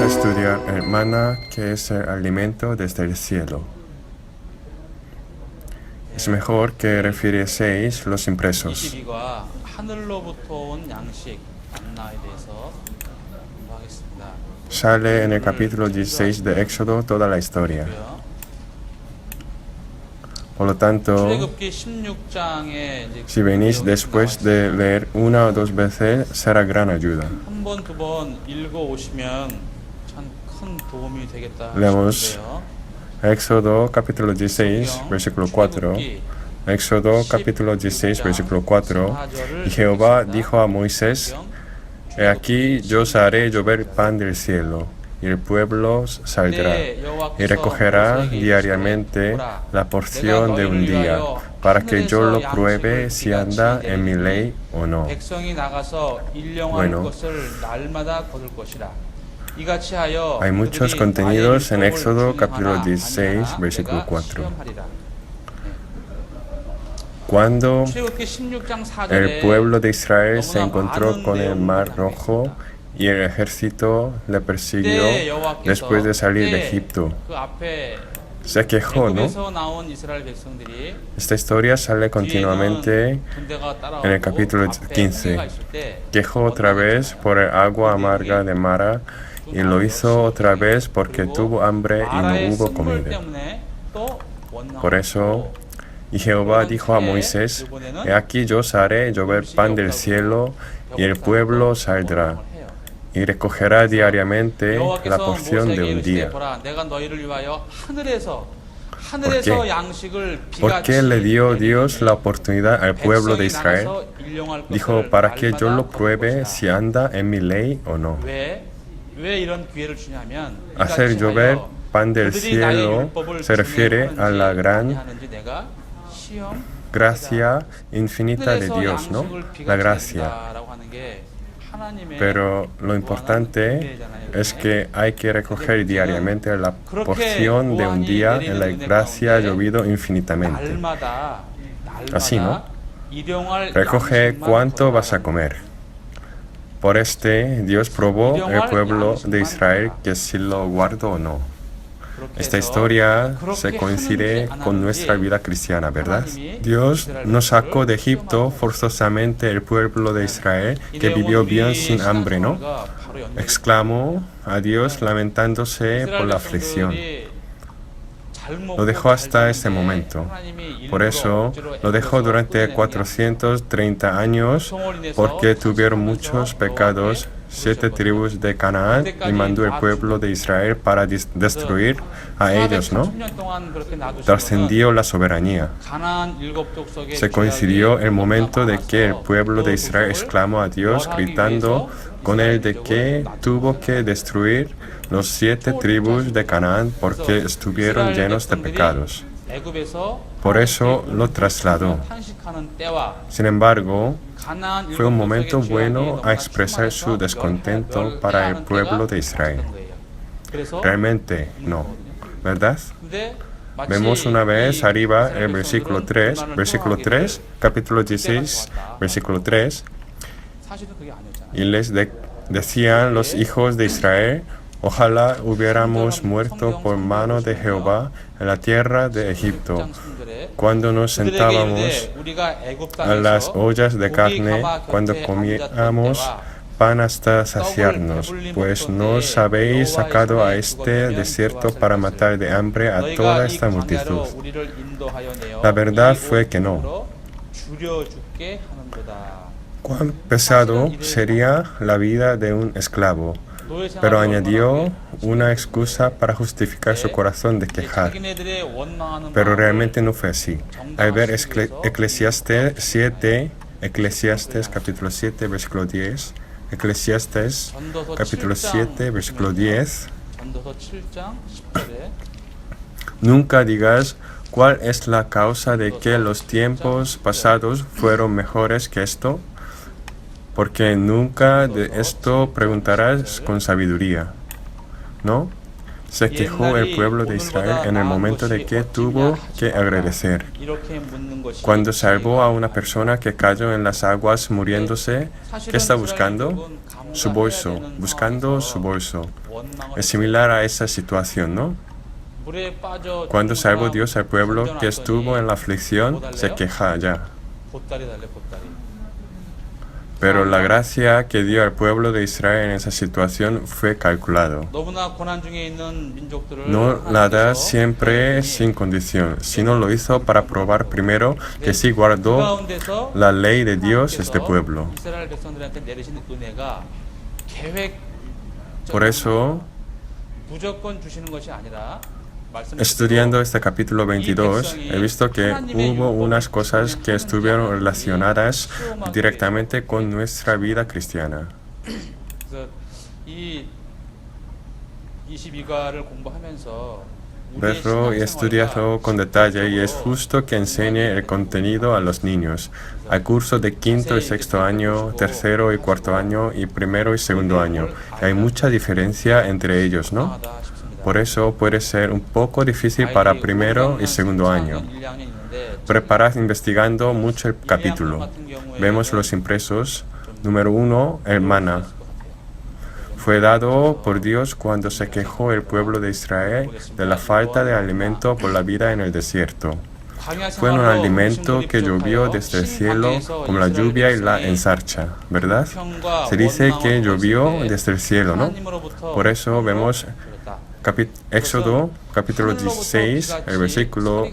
a estudiar el maná, que es el alimento desde el cielo. Es mejor que refirieseis los impresos. 22가 하늘로부터 온 양식 만나에 대해서 공부하겠습니다. Sale en el capítulo 16 de Éxodo toda la historia. Por lo tanto, 출애굽기 16장에 si venís después de leer una o dos veces, será gran ayuda. 한 번, 두 번 읽어 오시면 참 큰 도움이 되겠다 Leemos 싶은데요. Éxodo capítulo 16, versículo 4. Éxodo capítulo 16, versículo 4. Y Jehová dijo a Moisés: He aquí yo os haré llover pan del cielo, y el pueblo saldrá y recogerá diariamente la porción de un día, para que yo lo pruebe si anda en mi ley o no. 백성이 나가서 일용할 Bueno. 것을 날마다 거둘 것이라. 이같이 하여 Hay muchos 그들이 contenidos en 나의 Éxodo 율법을 capítulo 준행하나 16, 아니하나 versículo 내가 4. 시험하리라. Cuando 출애굽기 16장 4절에 el pueblo de Israel se encontró con el mar rojo y el ejército le persiguió después de salir de Egipto, 그 앞에 se quejó, ¿no? 애굽에서 나온 이스라엘 백성들이 Esta historia sale continuamente 군대가 따라오고 en el capítulo 앞에 15. 홍해가 있을 때 Quejó otra vez por el agua amarga de Mara y lo hizo otra vez porque tuvo hambre y no 마라의 hubo 쓴물 comida. 때문에 또 원망하고 Por eso, y Jehová dijo a Moisés: He aquí yo os haré llover pan del cielo, y el pueblo saldrá y recogerá diariamente la 여호와께서 porción de 모세에게 un 이르시되 día. 보라 내가 너희를 위하여 하늘에서 qué? 양식을 ¿Por qué le dio Dios la oportunidad al pueblo de Israel? Dijo, para que yo lo pruebe si anda en mi ley o no. 왜 이런 기회를 주냐면 Hacer llover pan del cielo se refiere a la gran gracia infinita de Dios, ¿no? La gracia. Pero lo importante es que hay que recoger diariamente la porción de un día en la gracia llovido infinitamente. Así, ¿no? Recoge cuánto vas a comer. Por Dios probó el pueblo de Israel que si lo guardó o no. Esta historia se coincide con nuestra vida cristiana, ¿verdad? Dios no sacó de Egipto forzosamente el pueblo de Israel que vivió bien sin hambre, ¿no? Exclamó a Dios lamentándose por la aflicción. Lo dejó hasta ese momento. Por eso lo dejó durante 430 años, porque tuvieron muchos pecados 7 tribus de Canaán y mandó el pueblo de Israel para destruir a ellos, ¿no? Trascendió la soberanía. Se coincidió el momento de que el pueblo de Israel exclamó a Dios gritando con él de que tuvo que destruir los 7 tribus de Canaán porque estuvieron llenos de pecados. Por eso lo trasladó. Sin embargo, fue un momento bueno a expresar su descontento para el pueblo de Israel. Realmente no, ¿verdad? Vemos una vez arriba el versículo 3, capítulo 16, versículo 3, y les decían los hijos de Israel: Ojalá hubiéramos muerto por mano de Jehová en la tierra de Egipto, cuando nos sentábamos a las ollas de carne, cuando comíamos pan hasta saciarnos, pues nos habéis sacado a este desierto para matar de hambre a toda esta multitud. La verdad fue que no. Cuán pesado sería la vida de un esclavo. Pero añadió una excusa para justificar su corazón de quejar. Pero realmente no fue así. Al ver Eclesiastes capítulo 7, versículo 10, Eclesiastes capítulo 7, versículo 10, nunca digas cuál es la causa de que los tiempos pasados fueron mejores que esto, porque nunca de esto preguntarás con sabiduría, ¿no? se quejó el pueblo de Israel en el momento de que tuvo que agradecer. Cuando salvó a una persona que cayó en las aguas muriéndose, ¿qué está buscando? Su bolso, buscando su bolso. Es similar a esa situación, ¿no? Cuando salvó Dios al pueblo que estuvo en la aflicción, se queja ya. Pero la gracia que dio al pueblo de Israel en esa situación fue calculado. No la da siempre sin condición, sino lo hizo para probar primero que sí guardó la ley de Dios este pueblo. Por eso, estudiando este capítulo 22, he visto que hubo unas cosas que estuvieron relacionadas directamente con nuestra vida cristiana. Verlo y estudiarlo con detalle, y es justo que enseñe el contenido a los niños, al curso de quinto y sexto año, tercero y cuarto año, y primero y segundo año. Y hay mucha diferencia entre ellos, ¿no? Por eso puede ser un poco difícil para primero y segundo año. Preparad investigando mucho el capítulo. Vemos los impresos. Número 1, el maná. Fue dado por Dios cuando se quejó el pueblo de Israel de la falta de alimento por la vida en el desierto. Fue un alimento que llovió desde el cielo como la lluvia y la ensarcha, ¿verdad? Se dice que llovió desde el cielo, ¿no? Por eso vemos Éxodo capítulo 16, el versículo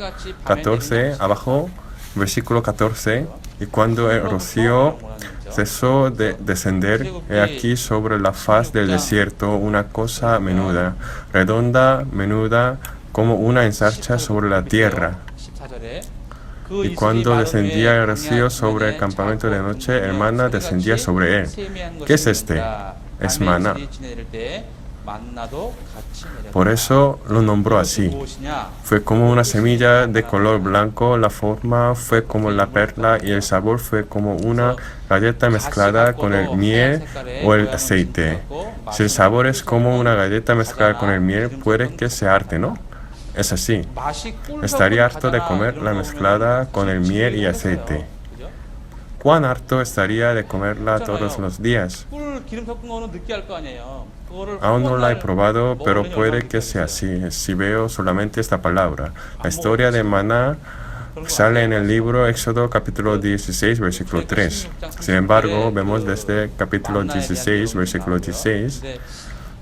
14, abajo, versículo 14, y cuando el rocío cesó de descender, he aquí sobre la faz del desierto una cosa menuda, redonda, menuda, como una ensarcha sobre la tierra. Y cuando descendía el rocío sobre el campamento de noche, el maná descendía sobre él. ¿Qué es este? Es maná. Por eso lo nombró así. Fue como una semilla de color blanco, la forma fue como la perla y el sabor fue como una galleta mezclada con el miel o el aceite. Si el sabor es como una galleta mezclada con el miel, puede que se harte, ¿no? Es así. Estaría harto de comer la mezclada con el miel y aceite. ¿Cuán harto estaría de comerla todos los días? Aún no la he probado, pero puede que sea así, si veo solamente esta palabra. La historia de maná sale en el libro Éxodo capítulo 16, versículo 3. Sin embargo, vemos desde capítulo 16, versículo 16,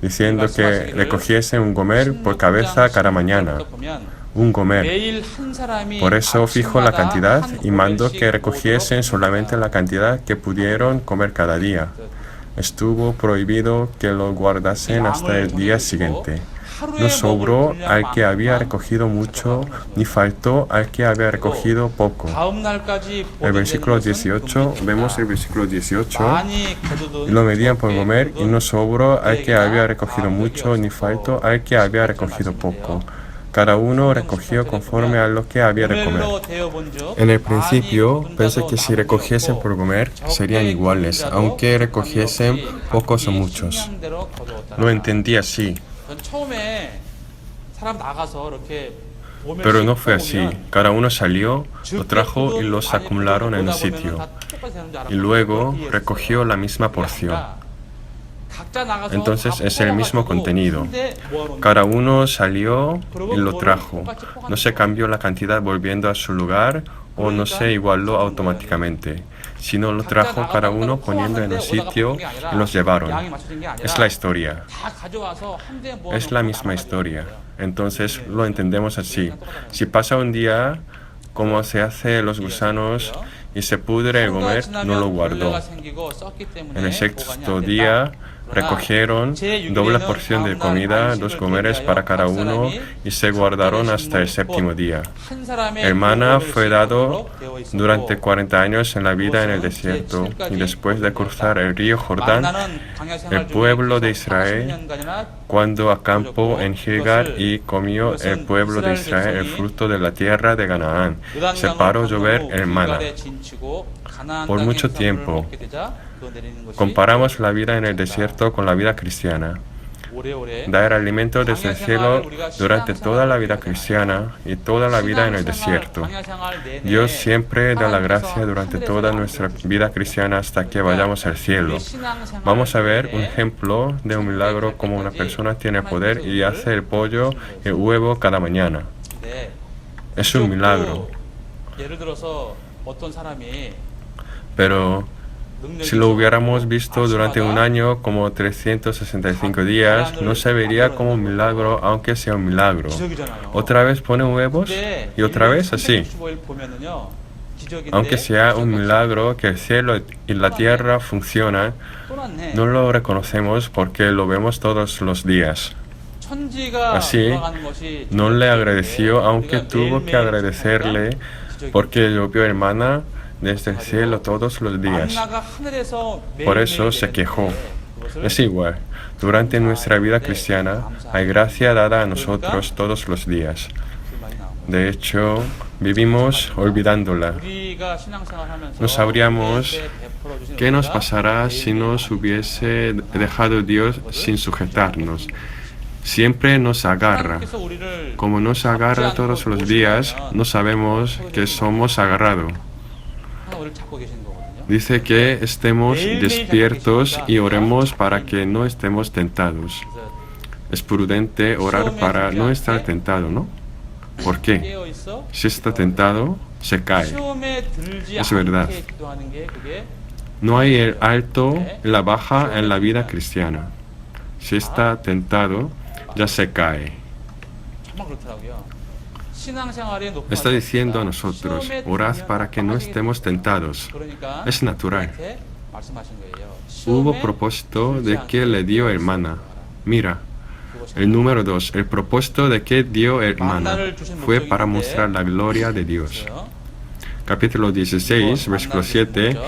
diciendo que recogiesen un gomer por cabeza cada mañana. Un gomer. Por eso fijo la cantidad y mando que recogiesen solamente la cantidad que pudieron comer cada día. Estuvo prohibido que lo guardasen hasta el día siguiente. No sobró al que había recogido mucho, ni faltó al que había recogido poco. El versículo 18, vemos el versículo 18, y lo medían por gomer, y no sobró al que había recogido mucho, ni faltó al que había recogido poco. Cada uno recogió conforme a lo que había de comer. En el principio pensé que si recogiesen por comer serían iguales, aunque recogiesen pocos o muchos. Lo entendí así. Pero no fue así. Cada uno salió, lo trajo y los acumularon en un sitio. Y luego recogió la misma porción. Entonces es el mismo contenido. Cada uno salió y lo trajo. No se cambió la cantidad volviendo a su lugar o no se igualó automáticamente, sino lo trajo cada uno poniendo en un sitio y los llevaron. Es la historia. Es la misma historia. Entonces lo entendemos así. Si pasa un día, como se hace los gusanos, y se pudre el gomer, no lo guardó. En el sexto día recogieron doble porción de comida, 2 gomeres para cada uno, y se guardaron hasta el séptimo día. El maná fue dado durante 40 años en la vida en el desierto, y después de cruzar el río Jordán, el pueblo de Israel, cuando acampó en Gilgal y comió el pueblo de Israel el fruto de la tierra de Canaán, se paró a llover el maná. Por mucho tiempo, comparamos la vida en el desierto con la vida cristiana. da el alimento desde el cielo durante toda la vida cristiana y toda la vida en el desierto. Dios siempre da la gracia durante toda nuestra vida cristiana hasta que vayamos al cielo. Vamos a ver un ejemplo de un milagro como una persona tiene poder y hace el pollo y el huevo cada mañana. Es un milagro. Pero si lo hubiéramos visto durante un año como 365 días, no se vería como un milagro, aunque sea un milagro. Otra vez pone huevos y otra vez así. Aunque sea un milagro que el cielo y la tierra funcionan, no lo reconocemos porque lo vemos todos los días. Así, no le agradeció, aunque tuvo que agradecerle porque llovió el maná desde el cielo todos los días. Por eso se quejó. Es igual. Durante nuestra vida cristiana hay gracia dada a nosotros todos los días. De hecho, vivimos olvidándola. No sabríamos qué nos pasará si nos hubiese dejado Dios sin sujetarnos. Siempre nos agarra. Como nos agarra todos los días, no sabemos que somos agarrados. Dice que estemos despiertos y oremos para que no estemos tentados. Es prudente orar para no estar tentado, ¿no? ¿Por qué? Si está tentado, se cae. Es verdad. No hay el alto y la baja en la vida cristiana. Si está tentado, ya se cae. Está diciendo a nosotros, orad para que no estemos tentados. Es natural. Hubo propósito de que le dio el maná. Mira, el número 2, el propósito de que dio el maná fue para mostrar la gloria de Dios. Capítulo 16, versículo 7.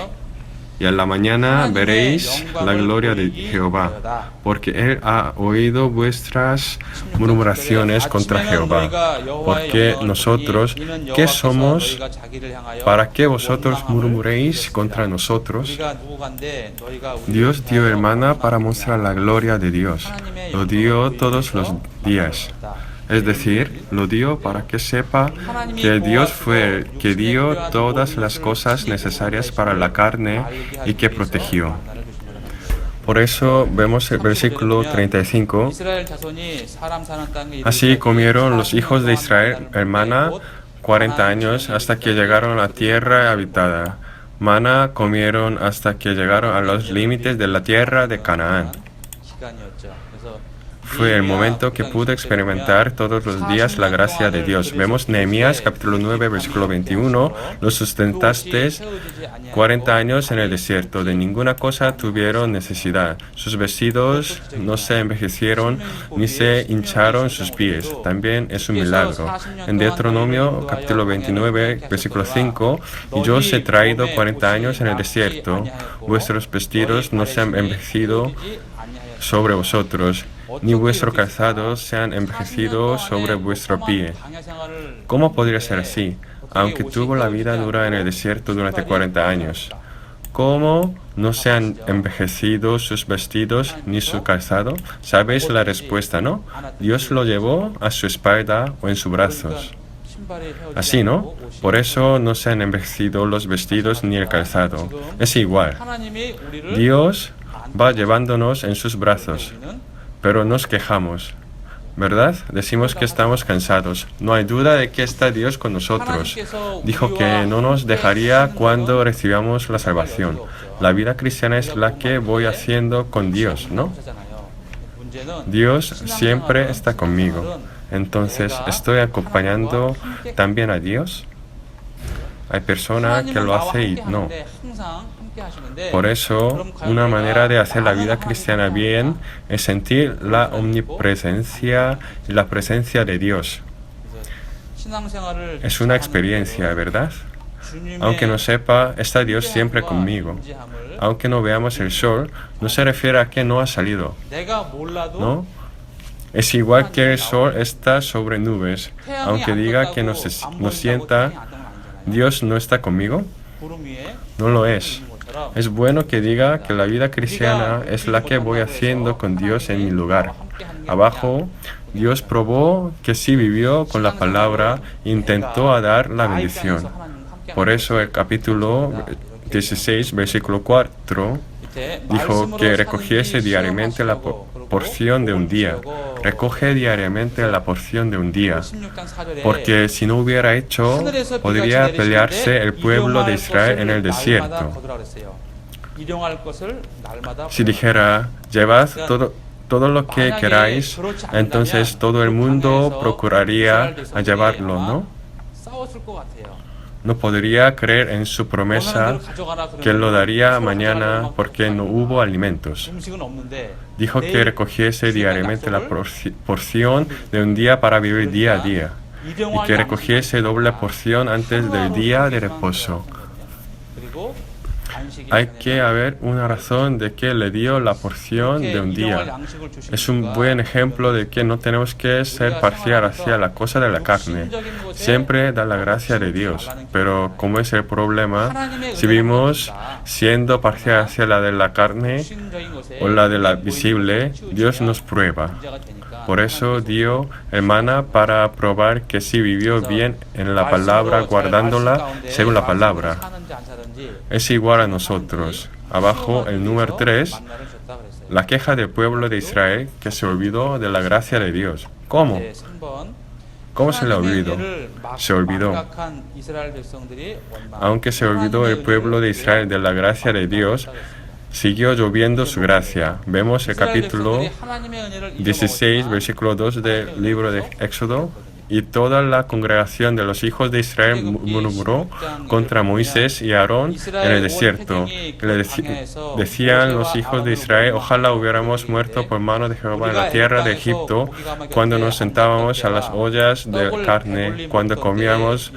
Y a la mañana veréis la gloria de Jehová, porque Él ha oído vuestras murmuraciones contra Jehová. Porque nosotros, ¿qué somos para que vosotros murmuréis contra nosotros? Dios dio el maná para mostrar la gloria de Dios. Lo dio todos los días. Es decir, lo dio para que sepa que Dios fue el que dio todas las cosas necesarias para la carne y que protegió. Por eso vemos el versículo 35. Así comieron los hijos de Israel el maná 40 años hasta que llegaron a la tierra habitada. Maná comieron hasta que llegaron a los límites de la tierra de Canaán. Fue el momento que pude experimentar todos los días la gracia de Dios. Vemos Nehemías capítulo 9, versículo 21. Los sustentaste 40 años en el desierto. De ninguna cosa tuvieron necesidad. Sus vestidos no se envejecieron ni se hincharon sus pies. También es un milagro. En Deuteronomio capítulo 29, versículo 5. Y yo os he traído 40 años en el desierto. Vuestros vestidos no se han envejecido sobre vosotros, ni vuestro calzado se han envejecido sobre vuestro pie. ¿Cómo podría ser así, aunque tuvo la vida dura en el desierto durante 40 años? ¿Cómo no se han envejecido sus vestidos ni su calzado? ¿Sabéis la respuesta, no? Dios lo llevó a su espalda o en sus brazos. Así, ¿no? Por eso no se han envejecido los vestidos ni el calzado. Es igual. Dios va llevándonos en sus brazos, pero nos quejamos, ¿verdad? Decimos que estamos cansados. No hay duda de que está Dios con nosotros. Dijo que no nos dejaría cuando recibamos la salvación. La vida cristiana es la que voy haciendo con Dios, ¿no? Dios siempre está conmigo. Entonces, ¿estoy acompañando también a Dios? Hay personas que lo hacen y no. Por eso, una manera de hacer la vida cristiana bien es sentir la omnipresencia y la presencia de Dios. Es una experiencia, ¿verdad? Aunque no sepa, está Dios siempre conmigo. Aunque no veamos el sol, no se refiere a que no ha salido, ¿no? Es igual que el sol está sobre nubes. Aunque diga que no sienta, ¿Dios no está conmigo? No lo es. Es bueno que diga que la vida cristiana es la que voy haciendo con Dios en mi lugar. Abajo, Dios probó que sí vivió con la palabra e intentó dar la bendición. Por eso el capítulo 16, versículo 4, dijo que recogiese diariamente la porción de un día. Recoge diariamente la porción de un día. Porque si no hubiera hecho, podría pelearse el pueblo de Israel en el desierto. Si dijera, llevad todo lo que queráis, entonces todo el mundo procuraría a llevarlo, ¿no? No podría creer en su promesa que lo daría mañana porque no hubo alimentos. Dijo que recogiese diariamente la porción de un día para vivir día a día y que recogiese doble porción antes del día de reposo. Hay que haber una razón de que le dio la porción de un día. Es un buen ejemplo de que no tenemos que ser parcial hacia la cosa de la carne. Siempre da la gracia de Dios. Pero como es el problema, si vivimos siendo parcial hacia la de la carne o la de la visible, Dios nos prueba. Por eso dio el maná para probar que sí vivió bien en la palabra, guardándola según la palabra. Es igual a nosotros. Abajo, el número 3, la queja del pueblo de Israel que se olvidó de la gracia de Dios. ¿Cómo? ¿Cómo se le olvidó? Se olvidó. Aunque se olvidó el pueblo de Israel de la gracia de Dios, siguió lloviendo su gracia. Vemos el capítulo 16, versículo 2 del libro de Éxodo. Y toda la congregación de los hijos de Israel murmuró contra Moisés y Aarón en el desierto. Decían los hijos de Israel, ojalá hubiéramos muerto por mano de Jehová en la tierra de Egipto, cuando nos sentábamos a las ollas de carne, cuando comíamos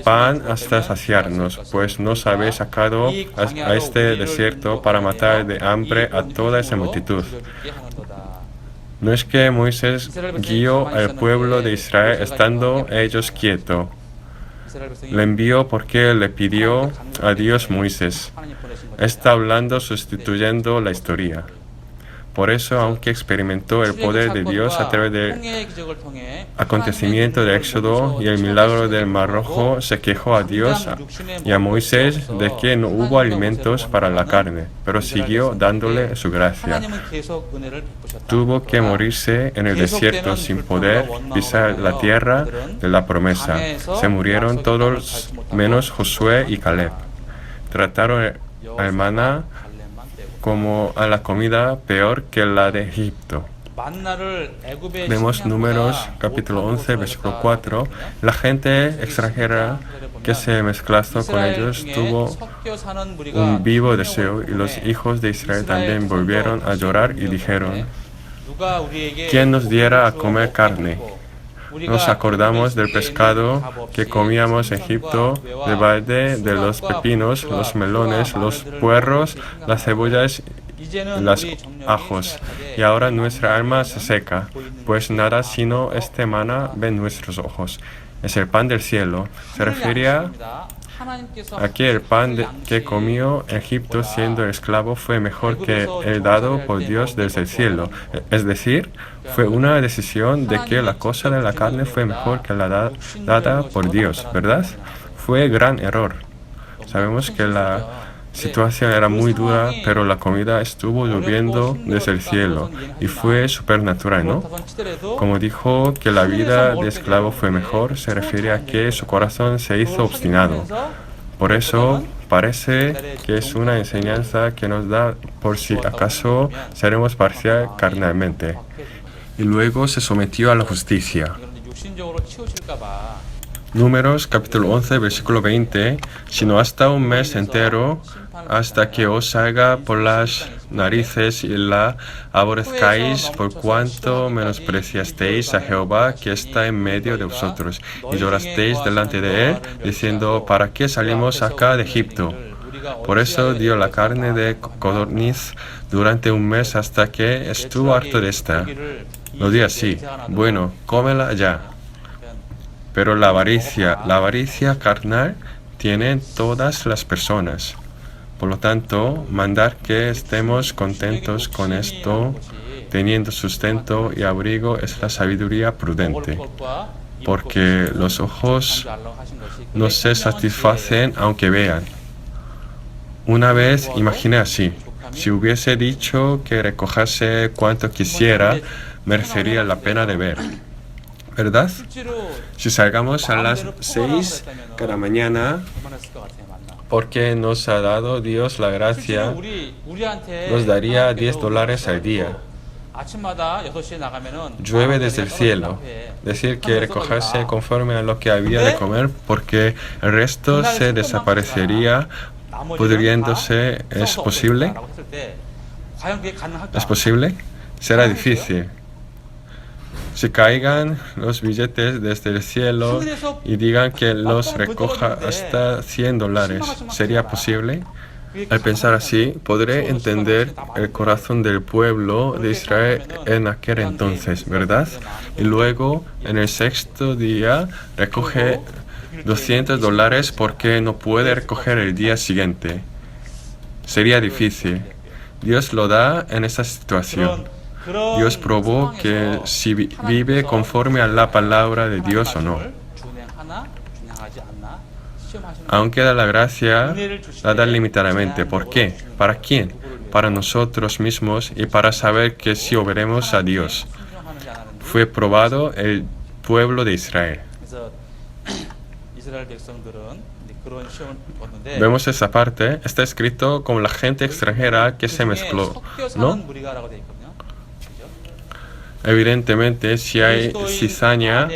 pan hasta saciarnos, pues nos habéis sacado a este desierto para matar de hambre a toda esa multitud. No es que Moisés guió al pueblo de Israel estando ellos quietos. Le envió porque le pidió a Dios Moisés. Está hablando sustituyendo la historia. Por eso, aunque experimentó el poder de Dios a través del acontecimiento de Éxodo y el milagro del Mar Rojo, se quejó a Dios y a Moisés de que no hubo alimentos para la carne, pero siguió dándole su gracia. Tuvo que morirse en el desierto sin poder pisar la tierra de la promesa. Se murieron todos menos Josué y Caleb. Trataron al maná como a la comida peor que la de Egipto. Vemos Números capítulo 11, versículo 4. La gente extranjera que se mezcló con ellos tuvo un vivo deseo y los hijos de Israel también volvieron a llorar y dijeron, ¿quién nos diera a comer carne? Nos acordamos del pescado que comíamos en Egipto, del balde, de los pepinos, los melones, los puerros, las cebollas y los ajos. Y ahora nuestra alma se seca, pues nada sino este maná ven nuestros ojos. Es el pan del cielo. Se refería a que el pan que comió en Egipto siendo esclavo fue mejor que el dado por Dios desde el cielo. Es decir, fue una decisión de que la cosa de la carne fue mejor que la dada por Dios, ¿verdad? Fue gran error. Sabemos que la situación era muy dura, pero la comida estuvo lloviendo desde el cielo y fue supernatural, ¿no? Como dijo que la vida de esclavo fue mejor, se refiere a que su corazón se hizo obstinado. Por eso parece que es una enseñanza que nos da por si acaso seremos parcial carnalmente. Y luego se sometió a la justicia. Números capítulo 11, versículo 20, sino hasta un mes entero, hasta que os salga por las narices y la aborrezcáis, por cuanto menospreciasteis a Jehová que está en medio de vosotros, y llorasteis delante de él, diciendo, ¿para qué salimos acá de Egipto? Por eso dio la carne de codorniz durante un mes hasta que estuvo harto de esta. Lo di así, bueno, cómela ya. Pero la avaricia carnal tienen todas las personas. Por lo tanto, mandar que estemos contentos con esto teniendo sustento y abrigo es la sabiduría prudente, porque los ojos no se satisfacen aunque vean. Una vez imaginé así: si hubiese dicho que recojase cuanto quisiera, merecería la pena de ver, ¿verdad? Si salgamos a las 6 cada mañana, porque nos ha dado Dios la gracia, nos daría $10 al día. Llueve desde el cielo. Decir que recogerse conforme a lo que había de comer, porque el resto se desaparecería pudriéndose, ¿es posible? ¿Es posible? Será difícil. Si caigan los billetes desde el cielo y digan que los recoja hasta $100, ¿sería posible? Al pensar así, podré entender el corazón del pueblo de Israel en aquel entonces, ¿verdad? Y luego, en el sexto día, recoge $200 porque no puede recoger el día siguiente. Sería difícil. Dios lo da en esa situación. Dios probó que si vive conforme a la palabra de Dios o no. Aunque da la gracia, la da limitadamente. ¿Por qué? ¿Para quién? Para nosotros mismos y para saber que si obremos a Dios. Fue probado el pueblo de Israel. Vemos esa parte. Está escrito como la gente extranjera que se mezcló, ¿no? Evidentemente, si hay cizaña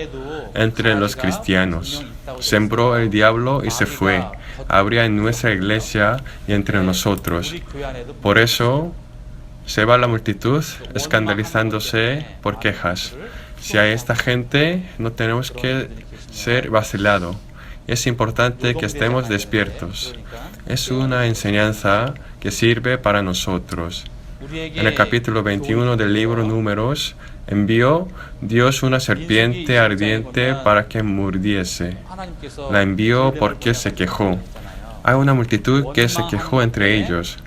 entre los cristianos. Sembró el diablo y se fue. Habría en nuestra iglesia y entre nosotros. Por eso, se va la multitud escandalizándose por quejas. Si hay esta gente, no tenemos que ser vacilados. Es importante que estemos despiertos. Es una enseñanza que sirve para nosotros. En el capítulo 21 del libro Números, envió Dios una serpiente ardiente para que mordiese. La envió porque se quejó. Hay una multitud que se quejó entre ellos.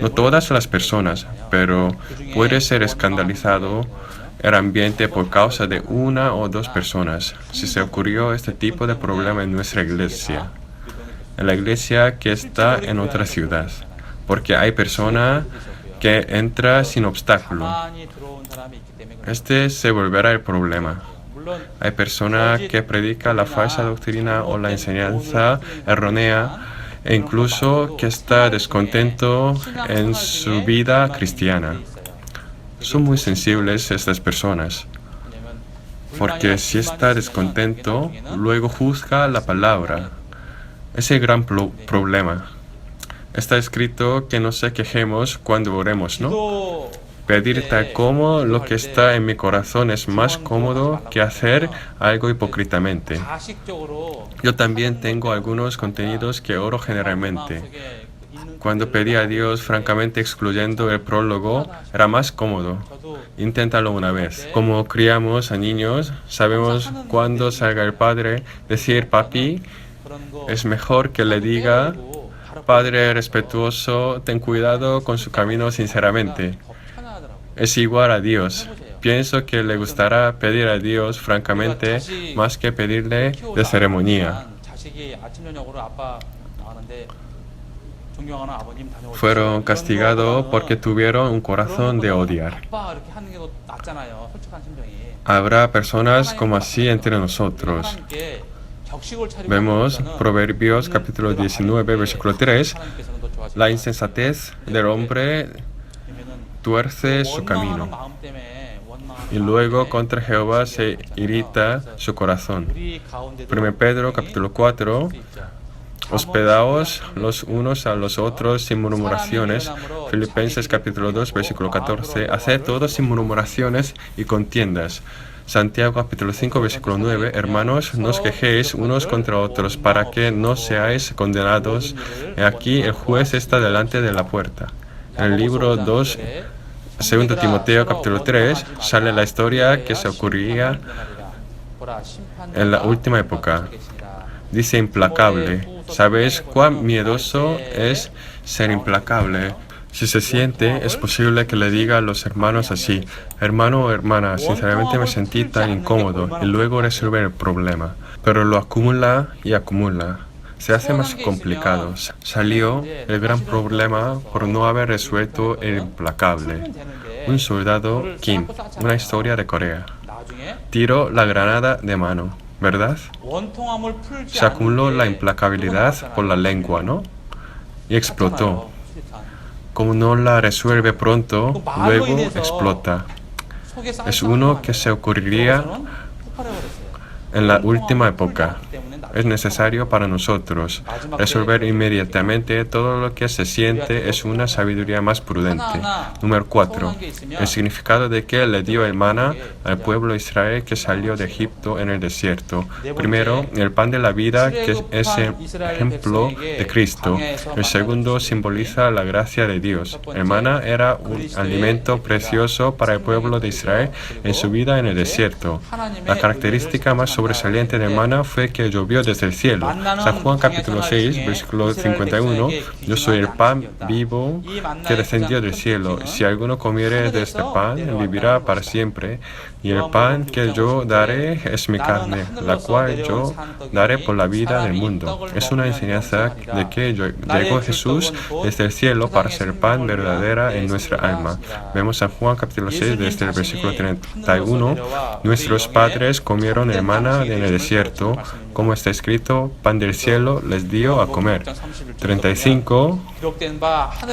No todas las personas, pero puede ser escandalizado el ambiente por causa de una o dos personas. Si se ocurrió este tipo de problema en nuestra iglesia, en la iglesia que está en otra ciudad, porque hay personas que entran sin obstáculo. Este se volverá el problema. Hay personas que predican la falsa doctrina o la enseñanza errónea e incluso que está descontento en su vida cristiana. Son muy sensibles estas personas, porque si está descontento, luego juzga la palabra. Es el gran problema. Está escrito que no se quejemos cuando oremos, ¿no? Pedir tal como lo que está en mi corazón es más cómodo que hacer algo hipócritamente. Yo también tengo algunos contenidos que oro generalmente. Cuando pedí a Dios, francamente excluyendo el prólogo, era más cómodo. Inténtalo una vez. Como criamos a niños, sabemos cuando salga el padre decir papi, es mejor que le diga padre respetuoso, ten cuidado con su camino sinceramente. Es igual a Dios. Pienso que le gustará pedir a Dios francamente más que pedirle de ceremonia. Fueron castigados porque tuvieron un corazón de odiar. Habrá personas como así entre nosotros. Vemos Proverbios capítulo 19, versículo 3. La insensatez del hombre tuerce su camino, y luego contra Jehová se irrita su corazón. 1 Pedro capítulo 4. Hospedaos los unos a los otros sin murmuraciones. Filipenses capítulo 2, versículo 14. Haced todo sin murmuraciones y contiendas. Santiago capítulo 5, versículo 9. Hermanos, no os quejéis unos contra otros para que no seáis condenados. Y aquí el juez está delante de la puerta. En el libro 2, 2 Timoteo capítulo 3, sale la historia que se ocurría en la última época. Dice implacable. ¿Sabéis cuán miedoso es ser implacable? Si se siente, es posible que le diga a los hermanos así: hermano o hermana, sinceramente me sentí tan incómodo, y luego resolver el problema. Pero lo acumula y acumula. Se hace más complicado. Salió el gran problema por no haber resuelto el implacable. Un soldado, Kim, una historia de Corea, tiró la granada de mano, ¿verdad? Se acumuló la implacabilidad por la lengua, ¿no? Y explotó. Como no la resuelve pronto, luego explota. Es uno que se ocurriría en la última época. Es necesario para nosotros resolver inmediatamente todo lo que se siente. Es una sabiduría más prudente. Número 4. El significado de que le dio el maná al pueblo de Israel que salió de Egipto en el desierto. Primero, el pan de la vida, que es el ejemplo de Cristo. El segundo simboliza la gracia de Dios. El maná era un alimento precioso para el pueblo de Israel en su vida en el desierto. La característica más sobresaliente del maná fue que llovió desde el cielo. San Juan capítulo 6, versículo 51. Yo soy el pan vivo que descendió del cielo. Si alguno comiere de este pan, vivirá para siempre. Y el pan que yo daré es mi carne, la cual yo daré por la vida del mundo. Es una enseñanza de que llegó Jesús desde el cielo para ser pan verdadera en nuestra alma. Vemos San Juan capítulo 6 desde el versículo 31. Nuestros padres comieron el maná en el desierto, como está escrito: pan del cielo les dio a comer. 35.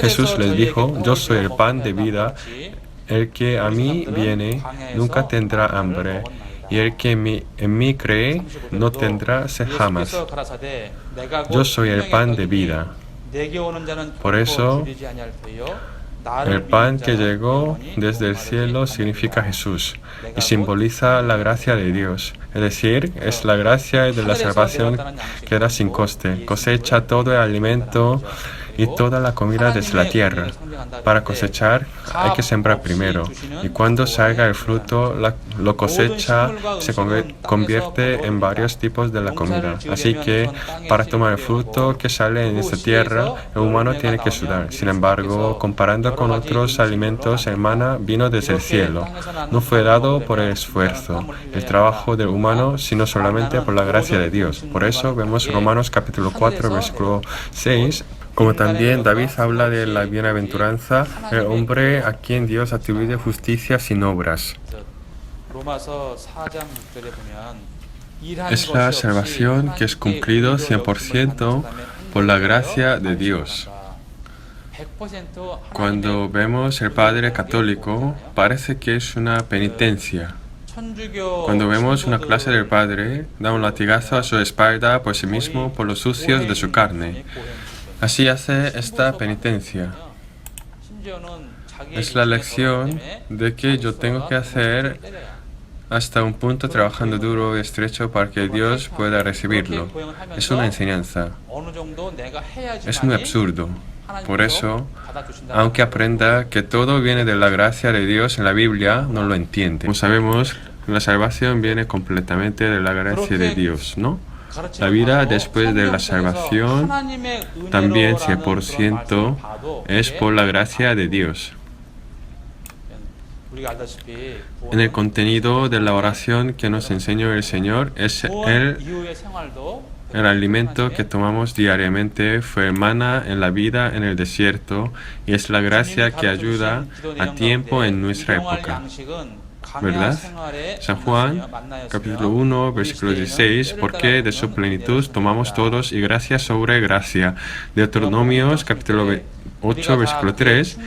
Jesús les dijo: yo soy el pan de vida. El que a mí viene nunca tendrá hambre, y el que en mí cree no tendrá sed jamás. Yo soy el pan de vida. Por eso, el pan que llegó desde el cielo significa Jesús y simboliza la gracia de Dios. Es decir, es la gracia de la salvación que da sin coste. Cosecha todo el alimento y toda la comida desde la tierra. Para cosechar hay que sembrar primero, y cuando salga el fruto, lo cosecha se convierte en varios tipos de la comida. Así que para tomar el fruto que sale en esta tierra, el humano tiene que sudar. Sin embargo, comparando con otros alimentos, el maná vino desde el cielo. No fue dado por el esfuerzo, el trabajo del humano, sino solamente por la gracia de Dios. Por eso vemos Romanos capítulo 4, versículo 6. Como también David habla de la bienaventuranza, el hombre a quien Dios atribuye justicia sin obras. Es la salvación que es cumplido 100% por la gracia de Dios. Cuando vemos el Padre católico, parece que es una penitencia. Cuando vemos una clase del Padre, da un latigazo a su espalda por sí mismo, por los sucios de su carne. Así hace esta penitencia. Es la lección de que yo tengo que hacer hasta un punto trabajando duro y estrecho para que Dios pueda recibirlo. Es una enseñanza. Es muy absurdo. Por eso, aunque aprenda que todo viene de la gracia de Dios en la Biblia, no lo entiende. Como sabemos, la salvación viene completamente de la gracia de Dios, ¿no? La vida después de la salvación también 100% es por la gracia de Dios. En el contenido de la oración que nos enseñó el Señor, es el alimento que tomamos diariamente fue el maná en la vida en el desierto, y es la gracia que ayuda a tiempo en nuestra época. ¿Verdad? San Juan, capítulo 1, versículo 16, porque de su plenitud tomamos todos y gracia sobre gracia. Deuteronomios, capítulo 8, versículo 3,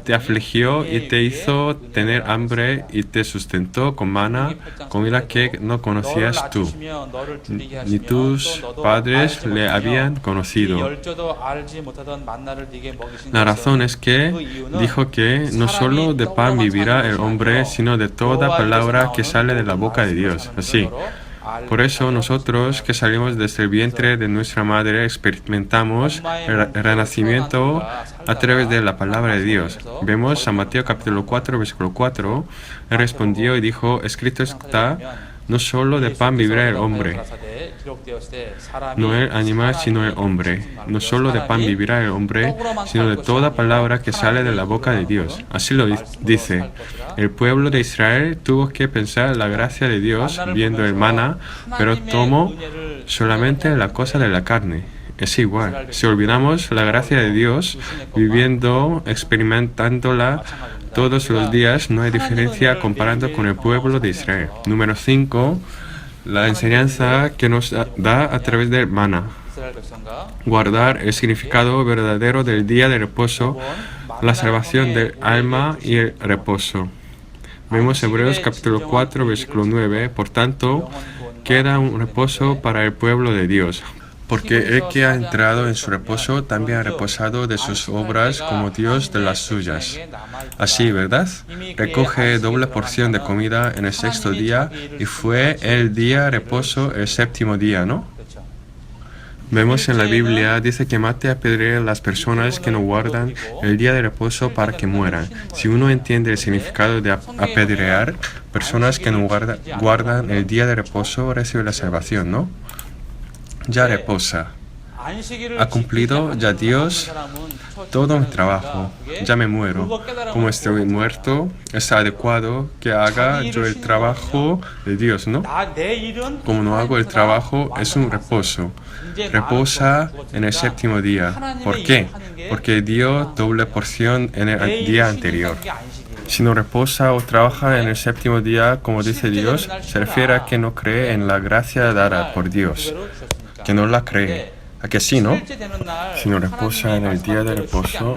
te afligió y te hizo tener hambre y te sustentó con maná, comida que no conocías tú, ni tus padres le habían conocido. La razón es que dijo que no solo de pan vivirá el hombre, sino de toda palabra que sale de la boca de Dios. Así, por eso nosotros que salimos desde el vientre de nuestra madre experimentamos el renacimiento a través de la palabra de Dios. Vemos San Mateo capítulo 4, versículo 4. Él respondió y dijo: escrito está, No solo de pan vivirá el hombre, no el animal sino el hombre. No solo de pan vivirá el hombre, sino de toda palabra que sale de la boca de Dios. Así lo dice. El pueblo de Israel tuvo que pensar la gracia de Dios viendo el maná, pero tomó solamente la cosa de la carne. Es igual. Si olvidamos la gracia de Dios, viviendo, experimentándola todos los días, no hay diferencia comparando con el pueblo de Israel. Número 5. La enseñanza que nos da a través del maná. Guardar el significado verdadero del día de reposo, la salvación del alma y el reposo. Vemos Hebreos capítulo 4, versículo 9. Por tanto, queda un reposo para el pueblo de Dios. Porque el que ha entrado en su reposo también ha reposado de sus obras como Dios de las suyas. Así, ¿verdad? Recoge doble porción de comida en el sexto día y fue el día de reposo el séptimo día, ¿no? Vemos en la Biblia, dice que mate a apedrear a las personas que no guardan el día de reposo para que mueran. Si uno entiende el significado de apedrear, personas que no guardan el día de reposo reciben la salvación, ¿no? Ya reposa. Ha cumplido ya Dios todo mi trabajo. Ya me muero. Como estoy muerto, es adecuado que haga yo el trabajo de Dios, ¿no? Como no hago el trabajo, es un reposo. Reposa en el séptimo día. ¿Por qué? Porque dio doble porción en el día anterior. Si no reposa o trabaja en el séptimo día, como dice Dios, se refiere a que no cree en la gracia dada por Dios, que no la cree. ¿A que sí, no? Si no reposa en el día de reposo,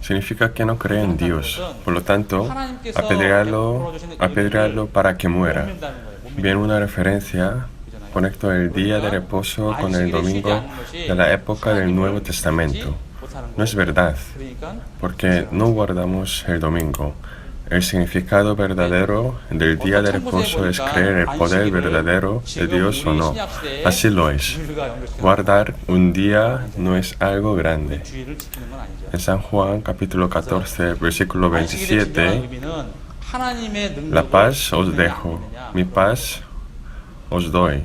significa que no cree en Dios. Por lo tanto, apedrearlo para que muera. Bien, una referencia, conecto el día de reposo con el domingo de la época del Nuevo Testamento. No es verdad, porque no guardamos el domingo. El significado verdadero del día de reposo es creer en el poder verdadero de Dios o no. Así lo es. Guardar un día no es algo grande. En San Juan capítulo 14, versículo 27, la paz os dejo, mi paz os doy.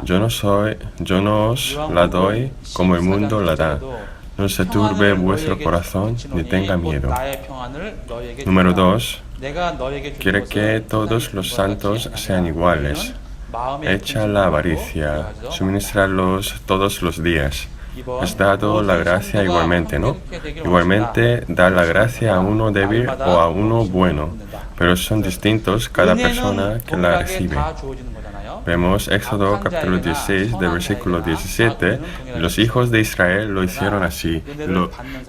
Yo no os la doy como el mundo la da. No se turbe vuestro corazón ni tenga miedo. Número 2. Quiere que todos los santos sean iguales. Echa la avaricia, suministralos todos los días. Es dado la gracia igualmente, ¿no? Igualmente da la gracia a uno débil o a uno bueno, pero son distintos cada persona que la recibe. Vemos Éxodo capítulo 16, del versículo 17. Los hijos de Israel lo hicieron así,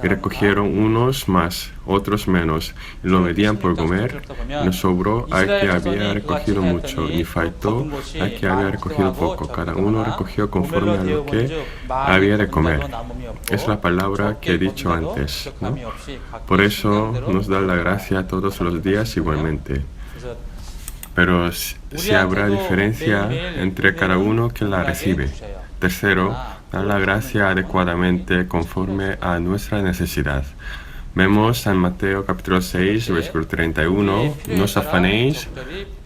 y recogieron unos más, otros menos, y lo medían por comer. No sobró al que había recogido mucho, ni faltó al que había recogido poco. Cada uno recogió conforme a lo que había de comer. Es la palabra que he dicho antes, ¿no? Por eso nos da la gracia todos los días igualmente. Pero si habrá diferencia entre cada uno que la recibe. Tercero, da la gracia adecuadamente conforme a nuestra necesidad. Vemos en Mateo capítulo 6, versículo 31, no os afanéis,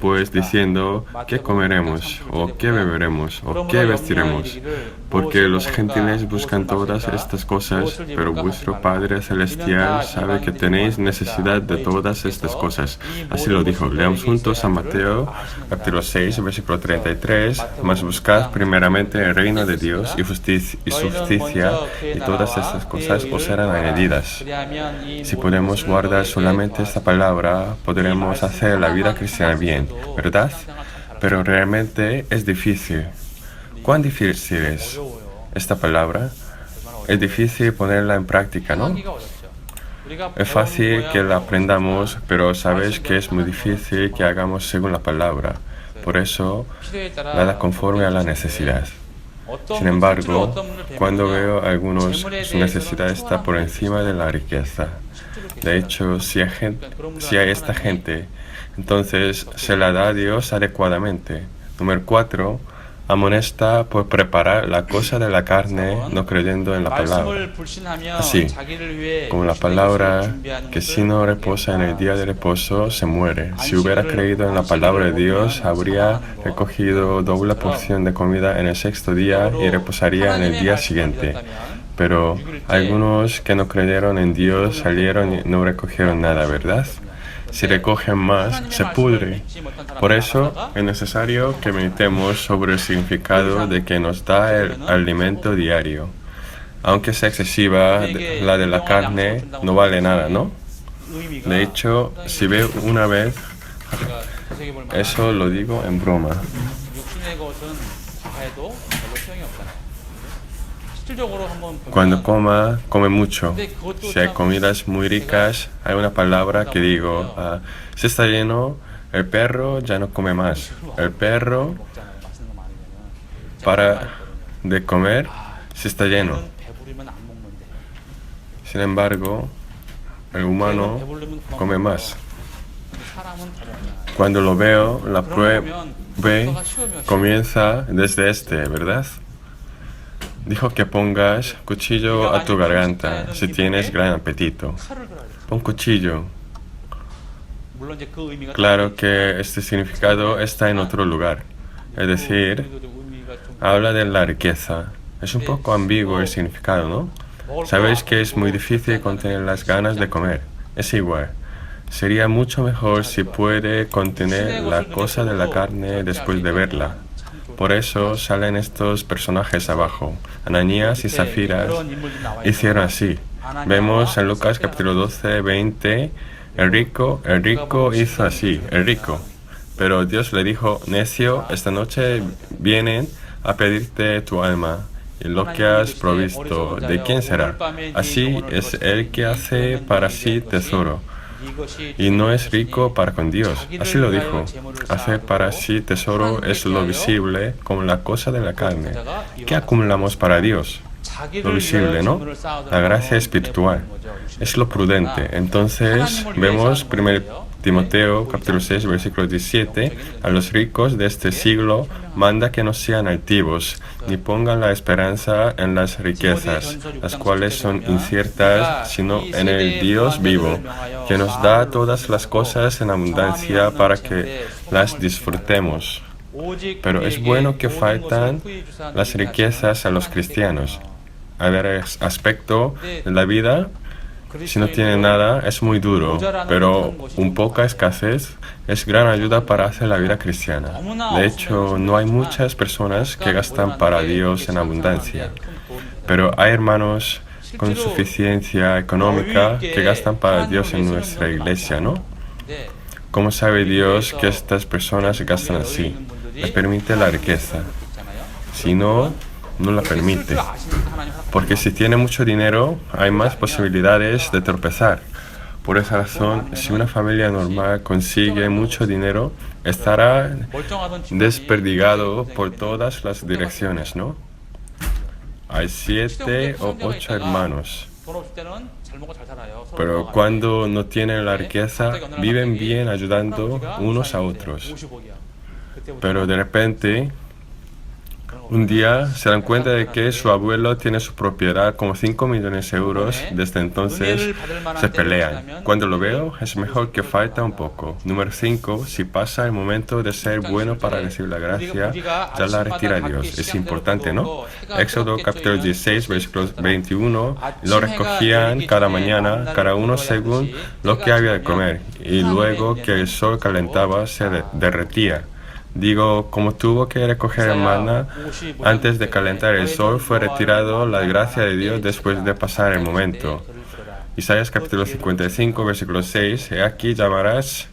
pues diciendo, ¿qué comeremos? ¿O qué beberemos? ¿O qué vestiremos? Porque los gentiles buscan todas estas cosas, pero vuestro Padre Celestial sabe que tenéis necesidad de todas estas cosas. Así lo dijo. Leamos juntos a Mateo capítulo 6, versículo 33, mas buscad primeramente el reino de Dios y su justicia, y todas estas cosas os serán añadidas. Si podemos guardar solamente esta palabra, podremos hacer la vida cristiana bien, ¿verdad? Pero realmente es difícil. ¿Cuán difícil es esta palabra? Es difícil ponerla en práctica, ¿no? Es fácil que la aprendamos, pero sabes que es muy difícil que hagamos según la palabra. Por eso, nada conforme a la necesidad. Sin embargo, cuando veo a algunos, su necesidad está por encima de la riqueza. De hecho, si hay esta gente, entonces se la da a Dios adecuadamente. Número 4, amonesta por preparar la cosa de la carne, no creyendo en la palabra. Así, como la palabra, que si no reposa en el día de reposo, se muere. Si hubiera creído en la palabra de Dios, habría recogido doble porción de comida en el sexto día y reposaría en el día siguiente. Pero algunos que no creyeron en Dios salieron y no recogieron nada, ¿verdad? Si recogen más, se pudre. Por eso es necesario que meditemos sobre el significado de que nos da el alimento diario. Aunque sea excesiva, la de la carne no vale nada, ¿no? De hecho, si veo una vez, eso lo digo en broma. Cuando come mucho. Si hay comidas muy ricas, hay una palabra que digo, si está lleno, el perro ya no come más. El perro para de comer si está lleno. Sin embargo, el humano come más. Cuando lo veo, la prueba comienza desde ¿verdad? Dijo que pongas cuchillo a tu garganta si tienes gran apetito. Pon cuchillo. Claro que este significado está en otro lugar. Es decir, habla de la riqueza. Es un poco ambiguo el significado, ¿no? Sabéis que es muy difícil contener las ganas de comer. Es igual. Sería mucho mejor si puede contener la cosa de la carne después de verla. Por eso salen estos personajes abajo. Ananías y Zafiras hicieron así. Vemos en Lucas capítulo 12, 20, el rico hizo así, el rico. Pero Dios le dijo, necio, esta noche vienen a pedirte tu alma, y lo que has provisto, ¿de quién será? Así es el que hace para sí tesoro, y no es rico para con Dios. Así lo dijo. Hacer para sí tesoro es lo visible como la cosa de la carne. ¿Qué acumulamos para Dios? Lo visible, ¿no? La gracia espiritual. Es lo prudente. Entonces, vemos 1 Timoteo capítulo 6, versículo 17, a los ricos de este siglo manda que no sean altivos, ni pongan la esperanza en las riquezas, las cuales son inciertas, sino en el Dios vivo, que nos da todas las cosas en abundancia para que las disfrutemos. Pero es bueno que faltan las riquezas a los cristianos. A ver, aspecto de la vida, si no tiene nada, es muy duro, pero un poca escasez es gran ayuda para hacer la vida cristiana. De hecho, no hay muchas personas que gastan para Dios en abundancia, pero hay hermanos con suficiencia económica que gastan para Dios en nuestra iglesia, ¿no? ¿Cómo sabe Dios que estas personas gastan así? Le permite la riqueza. Si no, no la permite. Porque si tiene mucho dinero, hay más posibilidades de tropezar. Por esa razón, si una familia normal consigue mucho dinero, estará desperdigado por todas las direcciones, ¿no? Hay 7 o 8 hermanos. Pero cuando no tienen la riqueza, viven bien ayudando unos a otros. Pero de repente, un día se dan cuenta de que su abuelo tiene su propiedad como 5 millones de euros. Desde entonces se pelean. Cuando lo veo, es mejor que falta un poco. Número 5. Si pasa el momento de ser bueno para recibir la gracia, ya la retira Dios. Es importante, ¿no? Éxodo capítulo 16, versículo 21. Lo recogían cada mañana, cada uno según lo que había de comer. Y luego que el sol calentaba, se derretía. Digo, como tuvo que recoger el maná antes de calentar el sol, fue retirado la gracia de Dios después de pasar el momento. Isaías capítulo 55, versículo 6. He aquí llamarás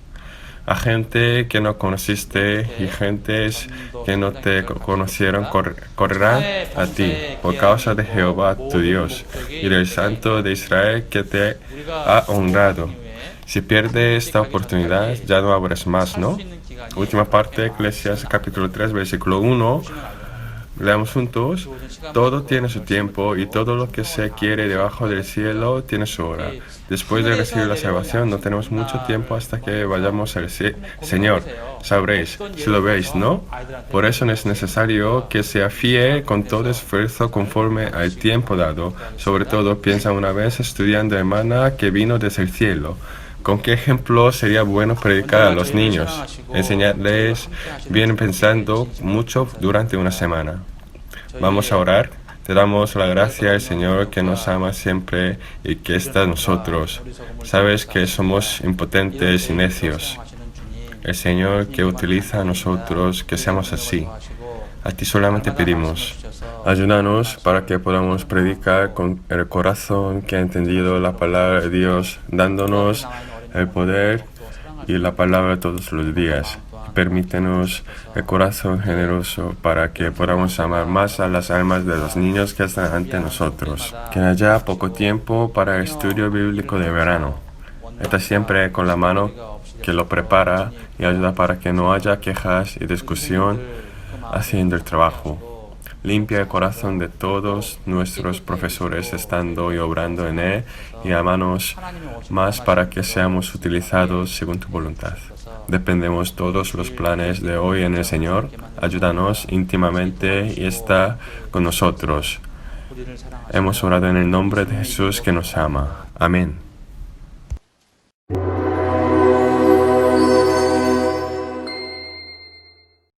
a gente que no conociste y gentes que no te conocieron correrán a ti por causa de Jehová tu Dios y del Santo de Israel que te ha honrado. Si pierdes esta oportunidad, ya no abres más, ¿no? Última parte, Eclesiastés capítulo 3, versículo 1. Leamos juntos. Todo tiene su tiempo y todo lo que se quiere debajo del cielo tiene su hora. Después de recibir la salvación no tenemos mucho tiempo hasta que vayamos al Señor. Sabréis, si lo veis, ¿no? Por eso es necesario que se afíe con todo esfuerzo conforme al tiempo dado. Sobre todo piensa una vez estudiando el maná que vino desde el cielo. ¿Con qué ejemplo sería bueno predicar a los niños? Enseñarles bien pensando mucho durante una semana. Vamos a orar. Te damos la gracia al Señor que nos ama siempre y que está en nosotros. Sabes que somos impotentes y necios. El Señor que utiliza a nosotros, que seamos así. A ti solamente pedimos. Ayúdanos para que podamos predicar con el corazón que ha entendido la palabra de Dios, dándonos el poder y la palabra todos los días. Permítenos el corazón generoso para que podamos amar más a las almas de los niños que están ante nosotros. Que haya poco tiempo para el estudio bíblico de verano. Está siempre con la mano que lo prepara y ayuda para que no haya quejas y discusión haciendo el trabajo. Limpia el corazón de todos nuestros profesores estando y obrando en él y amános más para que seamos utilizados según tu voluntad. Dependemos todos los planes de hoy en el Señor. Ayúdanos íntimamente y está con nosotros. Hemos orado en el nombre de Jesús que nos ama. Amén.